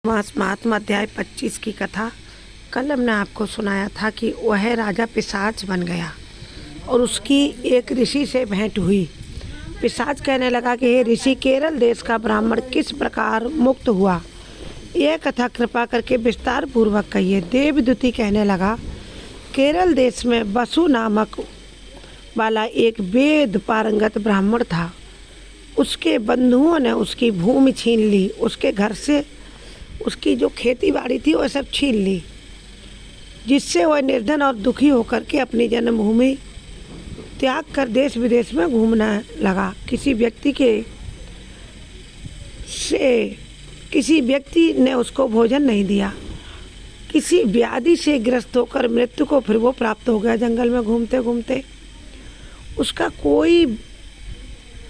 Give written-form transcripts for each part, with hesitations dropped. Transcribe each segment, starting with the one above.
मास महात्मा अध्याय 25 की कथा कल हमने आपको सुनाया था कि वह राजा पिशाच बन गया और उसकी एक ऋषि से भेंट हुई। पिशाच कहने लगा कि हे ऋषि, केरल देश का ब्राह्मण किस प्रकार मुक्त हुआ, यह कथा कृपा करके विस्तार पूर्वक कहिए। देवदूती कहने लगा, केरल देश में वसु नामक वाला एक वेद पारंगत ब्राह्मण था। उसके बंधुओं ने उसकी भूमि छीन ली, उसके घर से उसकी जो खेती बाड़ी थी वह सब छीन ली, जिससे वह निर्धन और दुखी होकर के अपनी जन्मभूमि त्याग कर देश विदेश में घूमने लगा। किसी व्यक्ति ने उसको भोजन नहीं दिया। किसी व्याधि से ग्रस्त होकर मृत्यु को फिर वो प्राप्त हो गया। जंगल में घूमते घूमते उसका कोई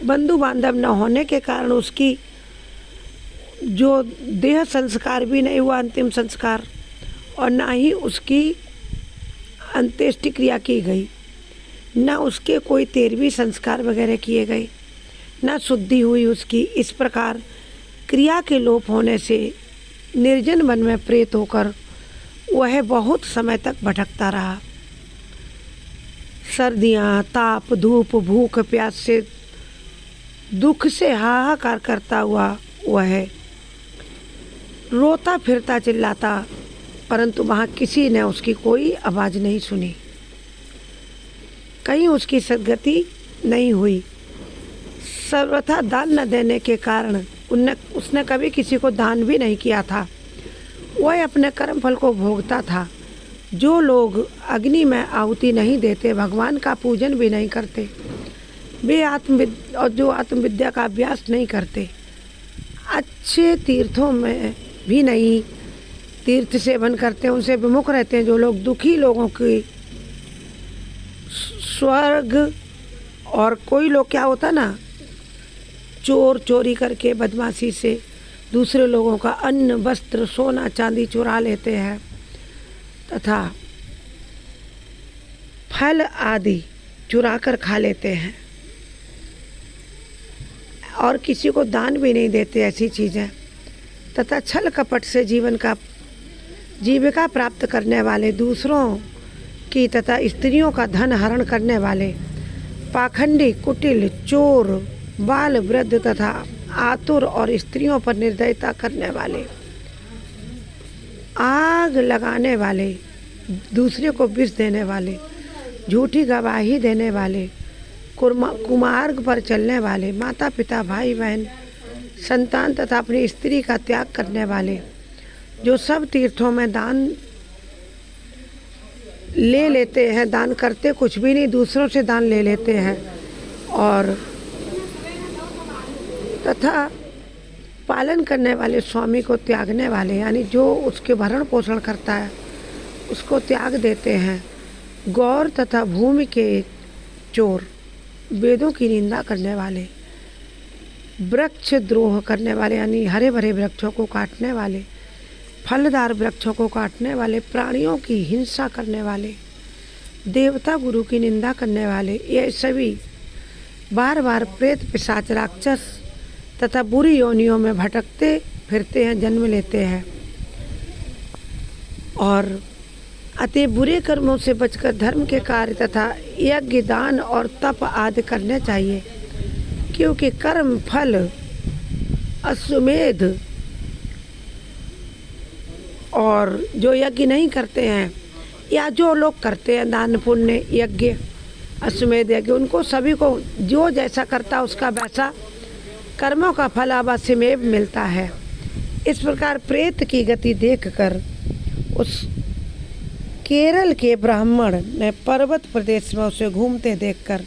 बंधु बांधव न होने के कारण उसकी जो देह संस्कार भी नहीं हुआ, अंतिम संस्कार, और ना ही उसकी अंत्येष्टि क्रिया की गई, ना उसके कोई 13वीं संस्कार वगैरह किए गए, ना शुद्धि हुई उसकी। इस प्रकार क्रिया के लोप होने से निर्जन वन में प्रेत होकर वह बहुत समय तक भटकता रहा। सर्दियाँ, ताप, धूप, भूख, प्यास से दुख से हाहाकार करता हुआ वह रोता फिरता चिल्लाता, परंतु वहाँ किसी ने उसकी कोई आवाज़ नहीं सुनी। कहीं उसकी सद्गति नहीं हुई। सर्वथा दान न देने के कारण उसने कभी किसी को दान भी नहीं किया था। वह अपने कर्म फल को भोगता था। जो लोग अग्नि में आहुति नहीं देते, भगवान का पूजन भी नहीं करते, वे आत्मविद्या का अभ्यास नहीं करते, अच्छे तीर्थों में भी नहीं तीर्थ सेवन करते, उनसे विमुख रहते हैं। जो लोग दुखी लोगों की स्वर्ग, और कोई लोग क्या होता ना, चोरी करके बदमाशी से दूसरे लोगों का अन्न, वस्त्र, सोना चांदी चुरा लेते हैं तथा फल आदि चुरा कर खा लेते हैं और किसी को दान भी नहीं देते, ऐसी चीज़ें, तथा छल कपट से जीविका प्राप्त करने वाले, दूसरों की तथा स्त्रियों का धन हरण करने वाले, पाखंडी, कुटिल, चोर, बाल वृद्ध तथा आतुर और स्त्रियों पर निर्दयता करने वाले, आग लगाने वाले, दूसरे को विष देने वाले, झूठी गवाही देने वाले, कुमार्ग पर चलने वाले, माता पिता, भाई बहन, संतान तथा अपनी स्त्री का त्याग करने वाले, जो सब तीर्थों में दान ले लेते हैं, दान करते कुछ भी नहीं, दूसरों से दान ले लेते हैं, और तथा पालन करने वाले, स्वामी को त्यागने वाले, यानी जो उसके भरण पोषण करता है उसको त्याग देते हैं, गौर तथा भूमि के चोर, वेदों की निंदा करने वाले, वृक्ष द्रोह करने वाले, यानी हरे भरे वृक्षों को काटने वाले, फलदार वृक्षों को काटने वाले, प्राणियों की हिंसा करने वाले, देवता गुरु की निंदा करने वाले, ये सभी बार बार प्रेत, पिशाच, राक्षस तथा बुरी योनियों में भटकते फिरते हैं, जन्म लेते हैं, और अति बुरे कर्मों से बचकर धर्म के कार्य तथा यज्ञ, दान और तप आदि करने चाहिए, क्योंकि कर्म फल अश्वमेध, और जो यज्ञ नहीं करते हैं या जो लोग करते हैं दान पुण्य यज्ञ, अश्वमेध यज्ञ, उनको सभी को जो जैसा करता उसका वैसा कर्मों का फल अवश्यमेव मिलता है। इस प्रकार प्रेत की गति देखकर उस केरल के ब्राह्मण ने पर्वत प्रदेश में उसे घूमते देखकर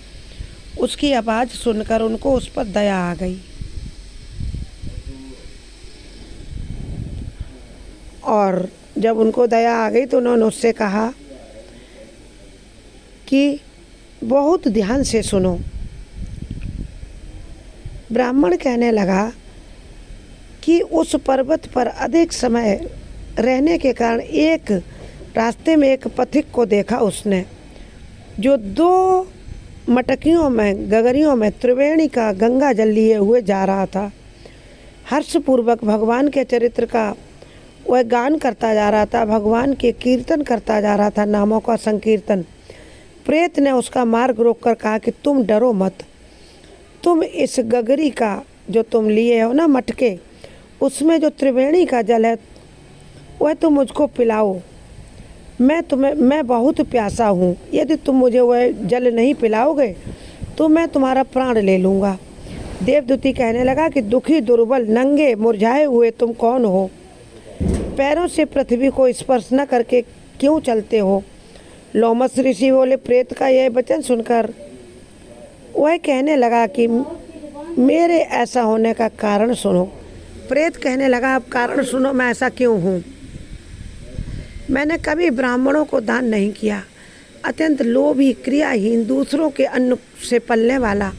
उसकी आवाज़ सुनकर उनको उस पर दया आ गई, और जब उनको दया आ गई तो उन्होंने उससे कहा कि बहुत ध्यान से सुनो। ब्राह्मण कहने लगा कि उस पर्वत पर अधिक समय रहने के कारण एक रास्ते में एक पथिक को देखा उसने, जो 2 मटकियों में, गगरियों में त्रिवेणी का गंगा जल लिए हुए जा रहा था। हर्षपूर्वक भगवान के चरित्र का वह गान करता जा रहा था, भगवान के कीर्तन करता जा रहा था, नामों का संकीर्तन। प्रेत ने उसका मार्ग रोककर कहा कि तुम डरो मत, तुम इस गगरी का जो तुम लिए हो ना मटके, उसमें जो त्रिवेणी का जल है वह तुम मुझको पिलाओ। मैं बहुत प्यासा हूँ, यदि तुम मुझे वह जल नहीं पिलाओगे तो मैं तुम्हारा प्राण ले लूँगा। देवदूती कहने लगा कि दुखी, दुर्बल, नंगे, मुरझाए हुए तुम कौन हो? पैरों से पृथ्वी को स्पर्श न करके क्यों चलते हो? लोमस ऋषि बोले। प्रेत का यह वचन सुनकर वह कहने लगा कि मेरे ऐसा होने का कारण सुनो। प्रेत कहने लगा, अब कारण सुनो, मैं ऐसा क्यों हूँ। मैंने कभी ब्राह्मणों को दान नहीं किया, अत्यंत लोभी, क्रियाहीन, दूसरों के अन्न से पलने वाला।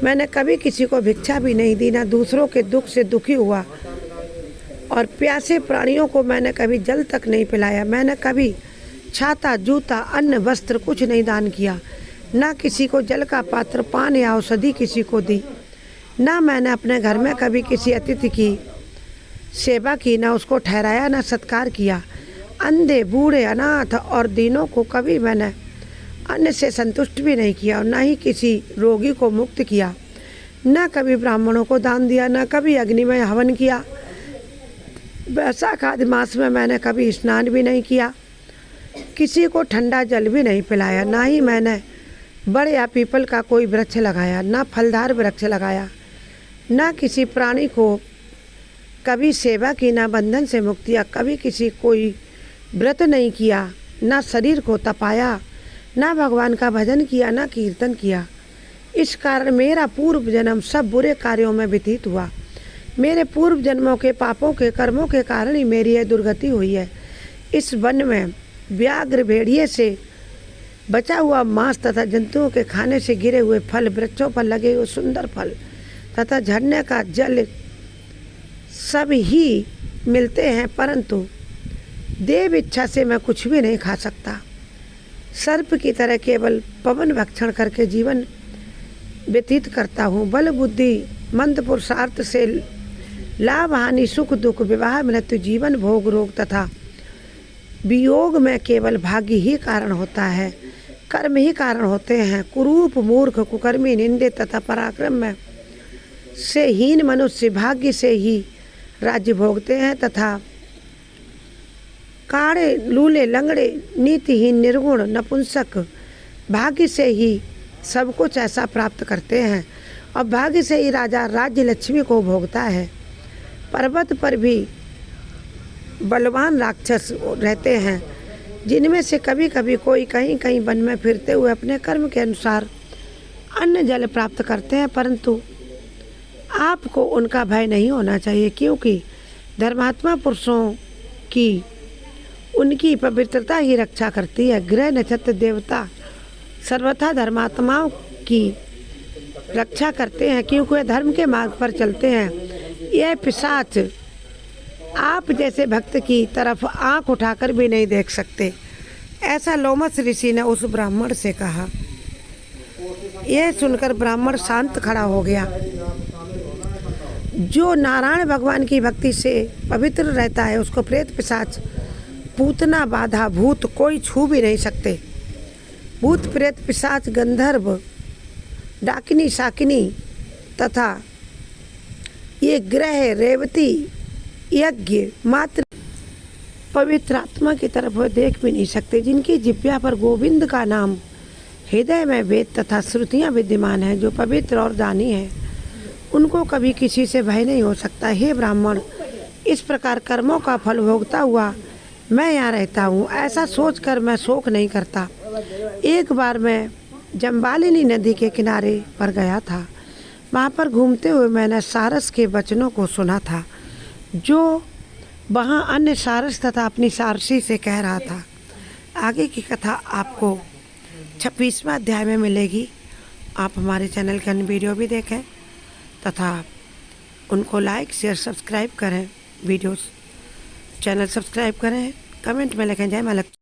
मैंने कभी किसी को भिक्षा भी नहीं दी, ना दूसरों के दुख से दुखी हुआ, और प्यासे प्राणियों को मैंने कभी जल तक नहीं पिलाया। मैंने कभी छाता, जूता, अन्न, वस्त्र कुछ नहीं दान किया, ना किसी को जल का पात्र, पान या औषधि किसी को दी, ना मैंने अपने घर में कभी किसी अतिथि की सेवा की, ना उसको ठहराया, ना सत्कार किया। अंधे, बूढ़े, अनाथ और दीनों को कभी मैंने अन्न से संतुष्ट भी नहीं किया, और ना ही किसी रोगी को मुक्त किया, ना कभी ब्राह्मणों को दान दिया, ना कभी अग्नि में हवन किया। वैशाख आदि मास में मैंने कभी स्नान भी नहीं किया, किसी को ठंडा जल भी नहीं पिलाया, ना ही मैंने बड़े या पीपल का कोई वृक्ष लगाया, ना फलदार वृक्ष लगाया, ना किसी प्राणी को कभी सेवा की, ना बंधन से मुक्ति या कभी किसी कोई व्रत नहीं किया, ना शरीर को तपाया, ना भगवान का भजन किया, ना कीर्तन किया। इस कारण मेरा पूर्व जन्म सब बुरे कार्यों में व्यतीत हुआ। मेरे पूर्व जन्मों के पापों के कर्मों के कारण ही मेरी यह दुर्गति हुई है। इस वन में व्याघ्र, भेड़िए से बचा हुआ मांस तथा जंतुओं के खाने से गिरे हुए फल, वृक्षों पर लगे हुए सुंदर फल तथा झरने का जल सब ही मिलते हैं, परंतु देव इच्छा से मैं कुछ भी नहीं खा सकता। सर्प की तरह केवल पवन भक्षण करके जीवन व्यतीत करता हूँ। बल, बुद्धि, मंद पुरुषार्थ से लाभ, हानि, सुख, दुख, विवाह, मृत्यु, जीवन, भोग, रोग तथा वियोग में केवल भाग्य ही कारण होता है, कर्म ही कारण होते हैं। कुरूप, मूर्ख, कुकर्मी, निंदे तथा पराक्रम में से हीन मनुष्य भाग्य से ही राज्य भोगते हैं, तथा काड़े, लूले, लंगड़े, नीतिहीन, निर्गुण, नपुंसक भाग्य से ही सब कुछ ऐसा प्राप्त करते हैं, और भाग्य से ही राजा राज्य लक्ष्मी को भोगता है। पर्वत पर भी बलवान राक्षस रहते हैं, जिनमें से कभी कभी कोई कहीं कहीं वन में फिरते हुए अपने कर्म के अनुसार अन्न जल प्राप्त करते हैं, परंतु आपको उनका भय नहीं होना चाहिए, क्योंकि धर्मात्मा पुरुषों की उनकी पवित्रता ही रक्षा करती है। ग्रह, नक्षत्र, देवता सर्वथा धर्मात्माओं की रक्षा करते हैं, क्योंकि वे धर्म के मार्ग पर चलते हैं। यह पिशाच आप जैसे भक्त की तरफ आंख उठाकर भी नहीं देख सकते। ऐसा लोमस ऋषि ने उस ब्राह्मण से कहा। यह सुनकर ब्राह्मण शांत खड़ा हो गया। जो नारायण भगवान की भक्ति से पवित्र रहता है, उसको प्रेत, पिशाच, पूतना, बाधा, भूत कोई छू भी नहीं सकते। भूत, प्रेत, पिशाच, गंधर्व, डाकिनी, शाकिनी तथा ये ग्रह, रेवती, यज्ञ मात्र पवित्र आत्मा की तरफ वह देख भी नहीं सकते। जिनकी जिह्वा पर गोविंद का नाम, हृदय में वेद तथा श्रुतियाँ विद्यमान हैं, जो पवित्र और दानी है, उनको कभी किसी से भय नहीं हो सकता। हे ब्राह्मण, इस प्रकार कर्मों का फल भोगता हुआ मैं यहाँ रहता हूँ, ऐसा सोचकर मैं शोक नहीं करता। एक बार मैं जम्बालिनी नदी के किनारे पर गया था। वहाँ पर घूमते हुए मैंने सारस के वचनों को सुना था, जो वहाँ अन्य सारस तथा अपनी सारसी से कह रहा था। आगे की कथा आपको 26वां अध्याय में मिलेगी। आप हमारे चैनल के अन्य वीडियो भी देखें तथा उनको लाइक, शेयर, सब्सक्राइब करें। वीडियोस चैनल सब्सक्राइब करें, कमेंट में लिखें जय मां लक्ष्मी।